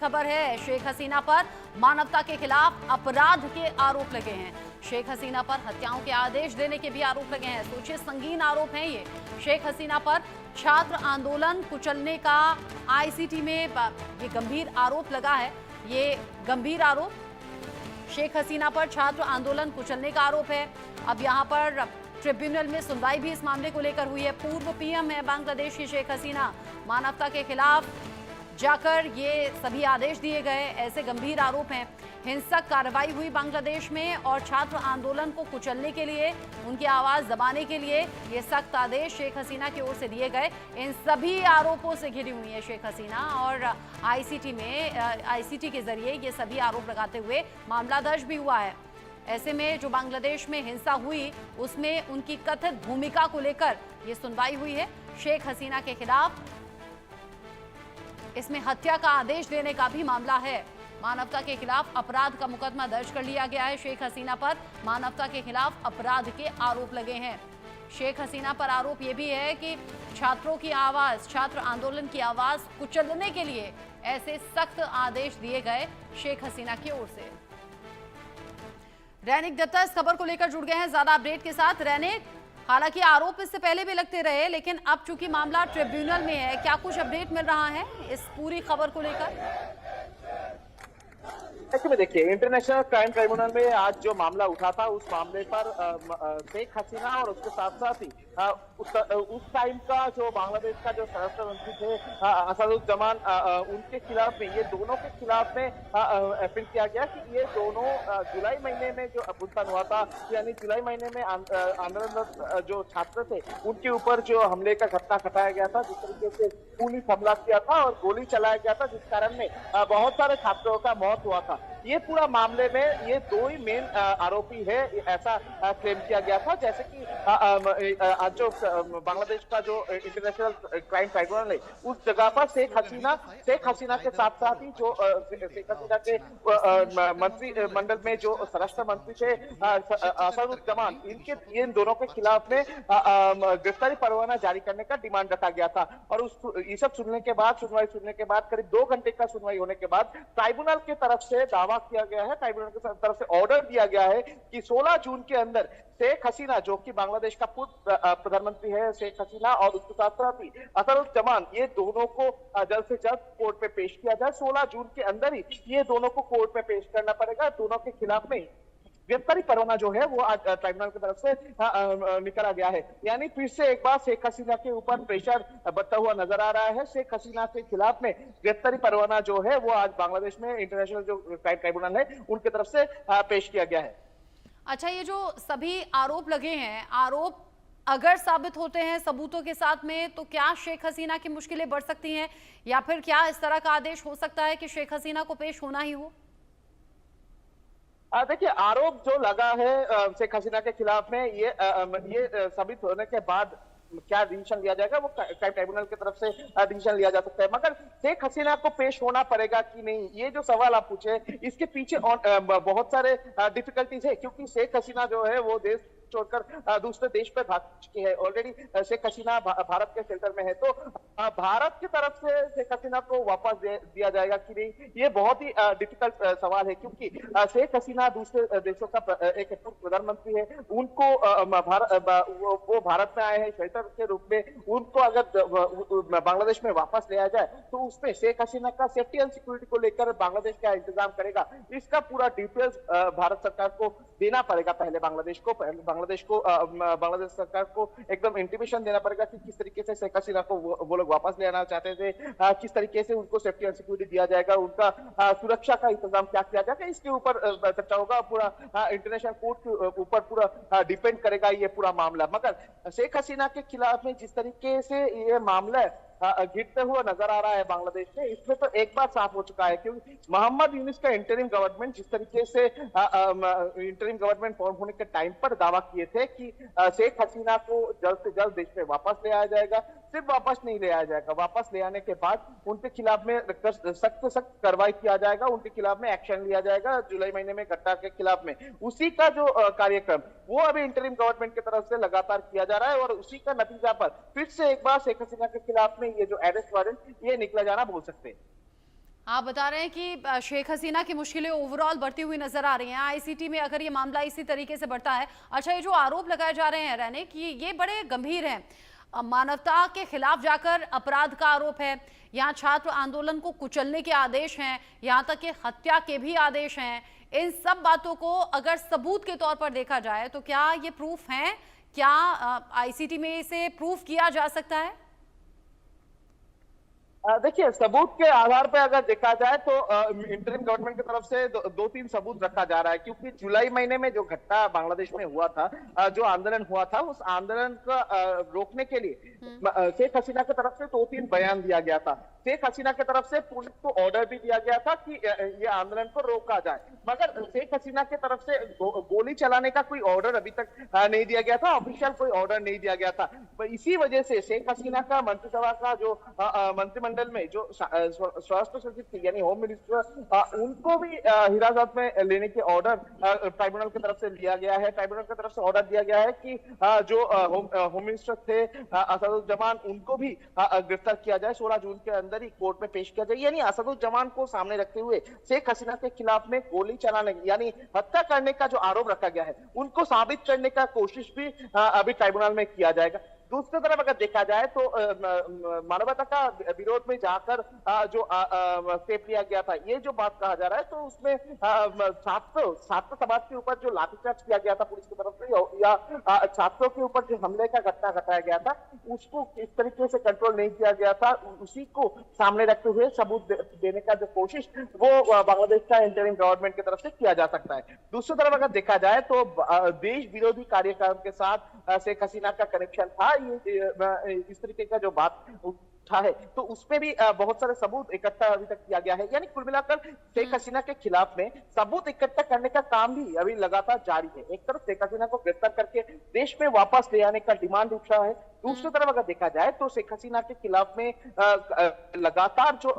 खबर है, शेख हसीना पर मानवता के खिलाफ अपराध के आरोप लगे हैं। शेख हसीना पर हत्याओं के आदेश देने के भी आरोप लगे हैं। सोचिए, संगीन आरोप हैं ये। शेख हसीना पर छात्र आंदोलन कुचलने का आईसीटी में ये गंभीर आरोप लगा है। ये गंभीर आरोप शेख हसीना पर छात्र आंदोलन कुचलने का आरोप है। अब यहाँ पर ट्रिब्यूनल में सुनवाई भी इस मामले को लेकर हुई है। पूर्व पीएम है बांग्लादेश की शेख हसीना, मानवता के खिलाफ जाकर ये सभी आदेश दिए गए, ऐसे गंभीर आरोप हैं। हिंसक कार्रवाई हुई बांग्लादेश में और छात्र आंदोलन को कुचलने के लिए, उनकी आवाज दबाने के लिए ये सख्त आदेश शेख हसीना की ओर से दिए गए। इन सभी आरोपों से घिरी हुई है शेख हसीना और आईसीटी के जरिए ये सभी आरोप लगाते हुए मामला दर्ज भी हुआ है। ऐसे में जो बांग्लादेश में हिंसा हुई उसमें उनकी कथित भूमिका को लेकर ये सुनवाई हुई है। शेख हसीना के खिलाफ इसमें हत्या का आदेश देने का भी मामला है। मानवता के खिलाफ अपराध का मुकदमा दर्ज कर लिया गया है। शेख हसीना पर मानवता के खिलाफ अपराध के आरोप लगे हैं। शेख हसीना पर आरोप यह भी है कि छात्रों की आवाज, छात्र आंदोलन की आवाज कुचलने के लिए ऐसे सख्त आदेश दिए गए शेख हसीना की ओर से। रैनिक दत्ता इस खबर को लेकर जुड़ गए हैं ज्यादा अपडेट के साथ। रैनिक, हालांकि आरोप इससे पहले भी लगते रहे, लेकिन अब चूंकि मामला ट्रिब्यूनल में है, क्या कुछ अपडेट मिल रहा है इस पूरी खबर को लेकर? ऐसे में देखिए, इंटरनेशनल क्राइम ट्राइब्यूनल में आज जो मामला उठा था उस मामले पर शेख हसीना और उसके साथ साथ ही उस टाइम का जो बांग्लादेश का जो स्वराष्ट्र मंत्री थे असदुज्जमान, उनके खिलाफ में, ये दोनों के खिलाफ में अपील किया गया कि ये दोनों जुलाई महीने में जो अभ्युत्थान हुआ था, यानी जुलाई महीने में आंदोलनरत जो छात्र थे उनके ऊपर जो हमले का घटना घटाया गया था, जिस तरीके से पुलिस हमला किया था और गोली चलाया गया था, जिस कारण में बहुत सारे छात्रों का मौत हुआ था। ये पूरा मामले में ये दो ही मेन आरोपी है, ऐसा क्लेम किया गया था। जैसे कि आज जो बांग्लादेश का जो इंटरनेशनल क्राइम ट्राइब्यूनल है उस जगह पर शेख हसीना के साथ साथ ही जो शेख हसीना के मंत्रिमंडल में जो स्वराष्ट्र मंत्री थे असदुज्जमान, इन दोनों के खिलाफ में गिरफ्तारी परवाना जारी करने का डिमांड रखा गया था। और ये सब सुनने के बाद, सुनवाई सुनने के बाद, करीब 2 घंटे का सुनवाई होने के बाद ट्राइब्यूनल की तरफ से दावा किया गया है, ट्राइब्यूनल की तरफ से ऑर्डर दिया गया है कि 16 जून के अंदर शेख हसीना, जो कि बांग्लादेश का पूर्व प्रधानमंत्री है शेख हसीना, और उसके साथ साथ ही असदुज्जमान, ये दोनों को जल्द से जल्द कोर्ट में पेश किया जाए। 16 जून के अंदर ही ये दोनों को कोर्ट में पेश करना पड़ेगा। दोनों के खिलाफ में गिरफ्तारी परवाना जो है वो आज ट्राइब्यूनल की तरफ से निकाला गया है। यानी फिर से एक बार शेख हसीना के ऊपर प्रेशर बढ़ता हुआ नजर आ रहा है। शेख हसीना के खिलाफ में गिरफ्तारी परवाना जो है वो आज बांग्लादेश में इंटरनेशनल जो क्राइम ट्राइब्यूनल है उनकी तरफ से पेश किया गया है। अच्छा, ये जो सभी आरोप लगे हैं, आरोप अगर साबित होते हैं सबूतों के साथ में, तो क्या शेख हसीना की मुश्किलें बढ़ सकती हैं या फिर क्या इस तरह का आदेश हो सकता है कि शेख हसीना को पेश होना ही हो? देखिए, आरोप जो लगा है शेख हसीना के खिलाफ में, ये साबित होने के बाद क्या डिसीजन लिया जाएगा वो क्राइम ट्राइब्यूनल की तरफ से डिसीजन लिया जा सकता है। मगर शेख हसीना को पेश होना पड़ेगा कि नहीं, ये जो सवाल आप पूछे, इसके पीछे बहुत सारे डिफिकल्टीज है, क्योंकि शेख हसीना जो है वो देश छोड़कर दूसरे देश पर भाग चुकी है। ऑलरेडी शेख हसीना भारत के शेल्टर में है, तो भारत की तरफ से शेख हसीना को वापस दिया जाएगा कि नहीं, ये बहुत ही डिफिकल्ट सवाल है, क्योंकि शेख हसीना दूसरे देशों का एक पूर्व प्रधानमंत्री है। उनको वो भारत में आए हैं शेल्टर के रूप में, उनको अगर बांग्लादेश में वापस लिया जाए तो उसमें शेख हसीना का सेफ्टी एंड सिक्योरिटी को लेकर बांग्लादेश क्या इंतजाम करेगा, इसका पूरा डिटेल्स भारत सरकार को देना पड़ेगा। पहले बांग्लादेश सरकार को एकदम इंटीमेशन देना पड़ेगा कि किस तरीके से शेख हसीना को वो लोग वापस लेना चाहते थे, किस तरीके से उनको सेफ्टी एंड सिक्योरिटी दिया जाएगा, उनका सुरक्षा का इंतजाम क्या किया जाएगा, इसके ऊपर चर्चा होगा। पूरा इंटरनेशनल कोर्ट के ऊपर पूरा डिपेंड करेगा ये पूरा मामला। मगर शेख हसीना के खिलाफ में जिस तरीके से ये मामला गिरते हुआ नजर आ रहा है बांग्लादेश में, इसमें तो एक बार साफ हो चुका है, क्योंकि मोहम्मद यूनिस का इंटरिम गवर्नमेंट जिस तरीके से इंटरिम गवर्नमेंट फॉर्म होने के टाइम पर दावा किए थे कि शेख हसीना को जल्द से जल्द देश में वापस ले आया जाएगा, सिर्फ वापस नहीं ले आया जाएगा, वापस ले आने के बाद उनके खिलाफ में सख्त कार्रवाई किया जाएगा, उनके खिलाफ में एक्शन लिया जाएगा जुलाई महीने में घटना के खिलाफ में। उसी का जो कार्यक्रम वो अभी इंटरिम गवर्नमेंट की तरफ से लगातार किया जा रहा है और उसी का नतीजा पर फिर से एक बार शेख हसीना के खिलाफ में ये जो अरेस्ट वारंट ये निकला जाना बोल सकते हैं। आप बता रहे हैं कि शेख हसीना की मुश्किलें ओवरऑल बढ़ती हुई नजर आ रही हैं आईसीटी में, अगर ये मामला इसी तरीके से बढ़ता है। अच्छा, ये जो आरोप लगाए जा रहे हैं रैने कि ये बड़े गंभीर हैं, मानवता के खिलाफ जाकर अपराध का आरोप है, यहाँ छात्र आंदोलन को कुचलने के आदेश हैं, यहाँ तक कि हत्या के भी आदेश हैं। इन सब बातों को अगर सबूत के तौर पर देखा जाए तो क्या ये प्रूफ हैं? क्या आईसीटी में इसे प्रूफ किया जा सकता है? देखिए, सबूत के आधार पे अगर देखा जाए तो इंटरिम गवर्नमेंट की तरफ से दो तीन सबूत रखा जा रहा है, क्योंकि जुलाई महीने में जो घटना बांग्लादेश में हुआ था, जो आंदोलन हुआ था, उस आंदोलन को रोकने के लिए शेख हसीना की तरफ से 2-3 बयान दिया गया था। शेख हसीना की तरफ से पुलिस को ऑर्डर भी दिया गया था कि ये आंदोलन को रोका जाए, मगर शेख हसीना की तरफ से गोली चलाने का कोई ऑर्डर अभी तक नहीं दिया गया था, ऑफिशियल कोई ऑर्डर नहीं दिया गया था। इसी वजह से शेख हसीना का मंत्रिसभा का जो मंत्रिमंडल में जो स्वास्थ्य सचिव थी, यानी होम मिनिस्टर, उनको भी हिरासत में लेने के ऑर्डर ट्राइब्यूनल की तरफ से लिया गया है। ट्राइब्यूनल की तरफ से ऑर्डर दिया गया है कि जो होम मिनिस्टर थे असदुज्जमान, उनको भी गिरफ्तार किया जाए, 16 जून के अंदर ही कोर्ट में पेश किया जाए। यानी असदुज्जमान को सामने रखते हुए शेख हसीना के खिलाफ में गोली चलाने यानी हत्या करने का जो आरोप रखा गया है, उनको साबित करने का कोशिश भी अभी ट्राइब्यूनल में किया जाएगा। दूसरी तरफ अगर देखा जाए तो मानवता का विरोध में जाकर जो स्टेप लिया गया था, ये जो बात कहा जा रहा है, तो उसमें छात्र समाज के ऊपर जो लाठीचार्ज किया गया था पुलिस की तरफ से, या छात्रों के ऊपर जो हमले का घटना घटाया गया था, उसको किस तरीके से कंट्रोल नहीं किया गया था, उसी को सामने रखते हुए सबूत देने का जो कोशिश वो बांग्लादेश का इंटरिम गवर्नमेंट की तरफ से किया जा सकता है। दूसरी तरफ अगर देखा जाए तो देश विरोधी कार्यक्रम के साथ शेख हसीना का कनेक्शन था, इस तरीके का जो बात उठा है, तो उसपे भी बहुत सारे सबूत इकट्ठा अभी तक किया गया है। यानी कुल मिलाकर शेख हसीना के खिलाफ में सबूत इकट्ठा करने का काम भी अभी लगातार जारी है। एक तरफ शेख हसीना को गिरफ्तार करके देश में वापस ले आने का डिमांड उठ रहा है, दूसरी तरफ अगर देखा जाए तो शेख हसीना के खिलाफ में लगातार जो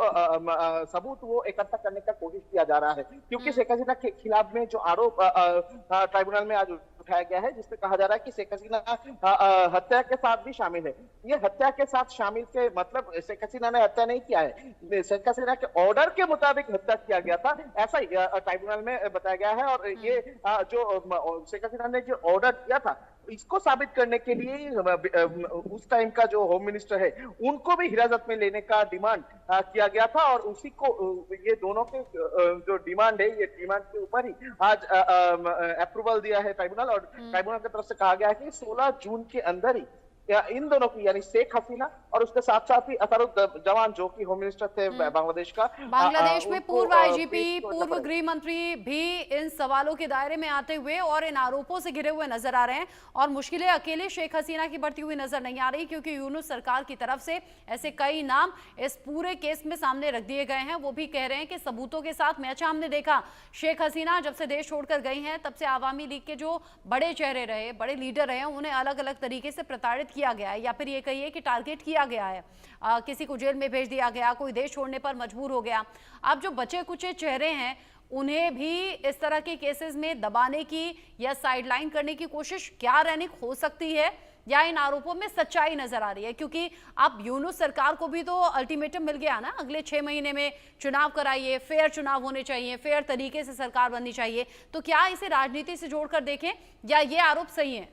सबूत वो इकट्ठा करने का कोशिश किया जा रहा है, क्योंकि शेख हसीना के खिलाफ में जो आरोप ट्राइब्यूनल में आज उठाया गया है, जिसमें कहा जा रहा है कि शेख हसीना हत्या के साथ भी शामिल है। ये हत्या के साथ शामिल के मतलब शेख हसीना ने हत्या नहीं किया है, शेख हसीना के ऑर्डर के मुताबिक हत्या किया गया था, ऐसा ट्राइब्यूनल में बताया गया है। और ये जो शेख हसीना ने जो ऑर्डर दिया था, इसको साबित करने के लिए उस टाइम का जो होम मिनिस्टर है, उनको भी हिरासत में लेने का डिमांड किया गया था। और उसी को ये दोनों के जो डिमांड है, ये डिमांड के ऊपर ही आज अप्रूवल दिया है ट्राइब्यूनल, और ट्राइब्यूनल की तरफ से कहा गया है कि 16 जून के अंदर ही इन दोनों की, यानी शेख हसीना और उसके साथ साथ ही असदुज्जमान जो कि होम मिनिस्टर थे बांग्लादेश का, बांग्लादेश में पूर्व आईजीपी, पूर्व गृह मंत्री भी इन सवालों के दायरे में आते हुए और इन आरोपों से घिरे हुए नजर आ रहे हैं। और मुश्किलें अकेले शेख हसीना की बढ़ती हुई नजर नहीं आ रही, क्योंकि यूनुस सरकार की तरफ से ऐसे कई नाम इस पूरे केस में सामने रख दिए गए हैं। वो भी कह रहे हैं कि सबूतों के साथ में। अच्छा, हमने देखा शेख हसीना जब से देश छोड़कर गई हैं, तब से आवामी लीग के जो बड़े चेहरे रहे, बड़े लीडर रहे, उन्हें अलग अलग तरीके से प्रताड़ित किया गया है, या फिर ये कहिए कि टारगेट किया गया है। किसी को जेल में भेज दिया गया, कोई देश छोड़ने पर मजबूर हो गया। अब जो बचे कुचे चेहरे हैं, उन्हें भी इस तरह के केसेस में दबाने की या साइडलाइन करने की कोशिश क्या रैनिक हो सकती है, या इन आरोपों में सच्चाई नजर आ रही है? क्योंकि अब यूनुस सरकार को भी तो अल्टीमेटम मिल गया ना, अगले 6 महीने में चुनाव कराइए, फेयर चुनाव होने चाहिए, फेयर तरीके से सरकार बननी चाहिए। तो क्या इसे राजनीति से जोड़कर देखें, या ये आरोप सही है?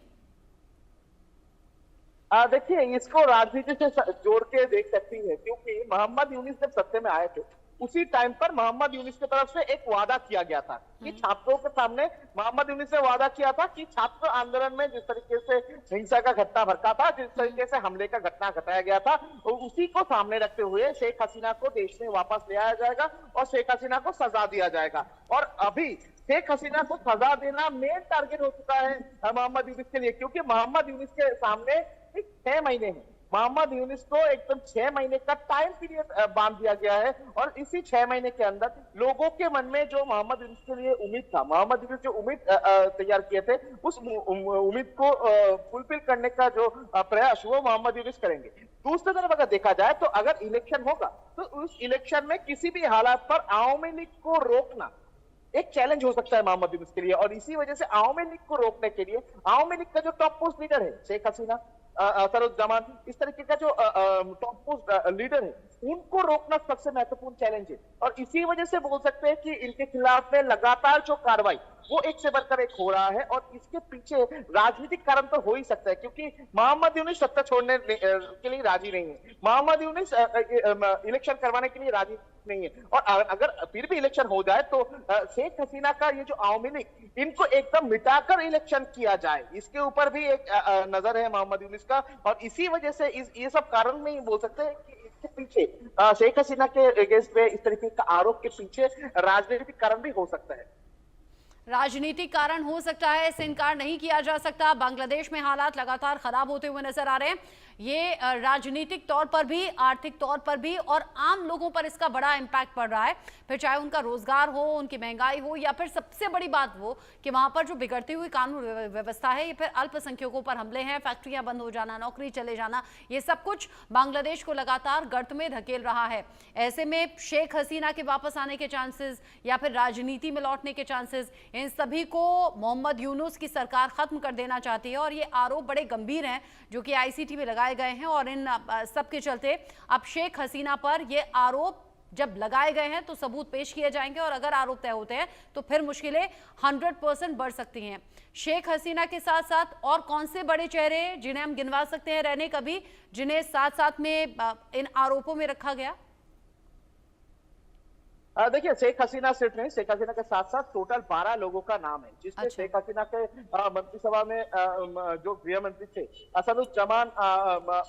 देखिए, इसको राजनीति से जोड़ के देख सकती है, क्योंकि मोहम्मद यूनुस जब सत्ते में आए थे, उसी टाइम पर मोहम्मद यूनुस की तरफ से एक वादा किया गया था कि छात्रों के सामने मोहम्मद यूनुस ने वादा किया था कि छात्र आंदोलन में जिस तरीके से हिंसा का घटना भड़का था, जिस तरीके से हमले का घटना घटाया गया था, उसी को सामने रखते हुए शेख हसीना को देश में वापस ले आया जाएगा और शेख हसीना को सजा दिया जाएगा। और अभी शेख हसीना को सजा देना मेन टारगेट हो चुका है मोहम्मद यूनुस के लिए, क्योंकि मोहम्मद यूनुस के सामने 6 महीने हैं। मोहम्मद यूनुस को एकदम 6 महीने का टाइम पीरियड बांध दिया गया है, और इसी 6 महीने के अंदर लोगों के मन में जो मोहम्मद यूनुस के लिए उम्मीद था, मोहम्मद यूनुस जो उम्मीद तैयार किए थे, उस उम्मीद को फुलफिल करने का जो प्रयास वो मोहम्मद यूनुस करेंगे। दूसरी तरफ अगर देखा जाए तो अगर इलेक्शन होगा तो उस इलेक्शन में किसी भी हालात पर आवामी लीग को रोकना एक चैलेंज हो सकता है मोहम्मद यूनुस के लिए। और इसी वजह से आवामी लीग को रोकने के लिए आवामी लीग का जो टॉप पोस्ट लीडर है शेख हसीना, असरुज्जमान, इस तरीके का जो टॉप मोस्ट लीडर है, उनको रोकना सबसे महत्वपूर्ण चैलेंज है। और इसी वजह से बोल सकते हैं कि इनके खिलाफ में लगातार जो कार्रवाई वो एक से बढ़कर एक हो रहा है, और इसके पीछे राजनीतिक कारण तो हो ही सकता है, क्योंकि मोहम्मद यूनुस सत्ता छोड़ने के लिए राजी नहीं है, मोहम्मद यूनुस इलेक्शन करवाने के लिए राजी नहीं है। और अगर फिर भी इलेक्शन हो जाए तो शेख हसीना का ये जो आवामी लीग, इनको एकदम मिटाकर इलेक्शन किया जाए, इसके ऊपर भी एक नजर है मोहम्मद यूनुस का। और इसी वजह से ये सब कारण नहीं बोल सकते हैं कि इसके पीछे शेख हसीना के अगेंस्ट में इस तरीके का आरोप के पीछे राजनीतिक कारण भी हो सकता है। राजनीतिक कारण हो सकता है, इससे इनकार नहीं किया जा सकता। बांग्लादेश में हालात लगातार खराब होते हुए नजर आ रहे हैं। ये राजनीतिक तौर पर भी, आर्थिक तौर पर भी, और आम लोगों पर इसका बड़ा इम्पैक्ट पड़ रहा है। फिर चाहे उनका रोजगार हो, उनकी महंगाई हो, या फिर सबसे बड़ी बात वो कि वहां पर जो बिगड़ती हुई कानून व्यवस्था है, या फिर अल्पसंख्यकों पर हमले हैं, फैक्ट्रियां बंद हो जाना, नौकरी चले जाना, ये सब कुछ बांग्लादेश को लगातार गर्त में धकेल रहा है। ऐसे में शेख हसीना के वापस आने के चांसेस या फिर राजनीति में लौटने के चांसेस, इन सभी को मोहम्मद यूनुस की सरकार खत्म कर देना चाहती है। और ये आरोप बड़े गंभीर हैं जो कि आईसीटी में लगाए गए हैं, और इन सब के चलते अब शेख हसीना पर ये आरोप जब लगाए गए हैं तो सबूत पेश किए जाएंगे, और अगर आरोप तय होते हैं तो फिर मुश्किलें 100% बढ़ सकती हैं। शेख हसीना के साथ साथ और कौन से बड़े चेहरे जिन्हें हम गिनवा सकते हैं रहने कभी, जिन्हें साथ साथ में इन आरोपों में रखा गया? देखिए, शेख हसीना सिर्फ नहीं, शेख हसीना के साथ साथ टोटल 12 लोगों का नाम है, जिसमें अच्छा। शेख हसीना के मंत्रिसभा में जो गृह मंत्री थे असदुज्जमान,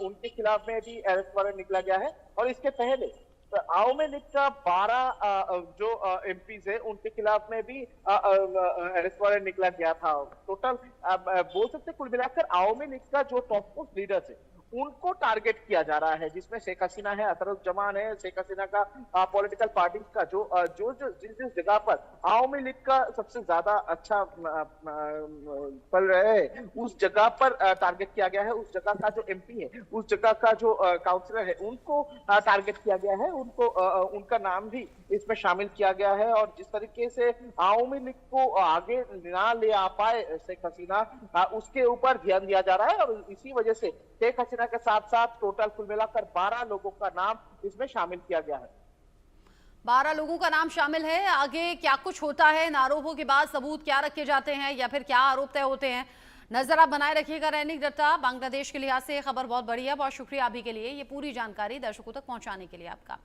उनके खिलाफ में भी अरेस्ट वारंट निकला गया है। और इसके पहले आवामी लीग का 12 जो एमपीज है, उनके खिलाफ में भी अरेस्ट वारंट निकला गया था। टोटल बोल सकते कुल मिलाकर आवामी लीग का जो टॉप मोस्ट लीडर्स है, उनको टारगेट किया जा रहा है, जिसमें शेख हसीना है, असरुज्जमान है, शेख हसीना का पॉलिटिकल पार्टी का जिस जगह पर आवामी लीग का सबसे ज्यादा अच्छा पल रहे हैं, उस जगह पर टारगेट किया गया है। उस जगह का जो एमपी है, उस जगह का जो काउंसिलर है, उनको टारगेट किया गया है, उनको उनका नाम भी इसमें शामिल किया गया है। और जिस तरीके से आवामी लीग को आगे ना ले आ पाए शेख हसीना, उसके ऊपर ध्यान दिया जा रहा है। और इसी वजह से शेख हसीना के साथ साथ टोटल कुल मिलाकर 12 लोगों का नाम इसमें शामिल किया गया है। 12 लोगों का नाम शामिल है। आगे क्या कुछ होता है, इन आरोपों के बाद सबूत क्या रखे जाते हैं, या फिर क्या आरोप तय होते हैं, नजर आप बनाए रखिएगा। दैनिक दत्ता बांग्लादेश के लिहाज से खबर बहुत बड़ी है। बहुत शुक्रिया अभी के लिए ये पूरी जानकारी दर्शकों तक पहुंचाने के लिए आपका।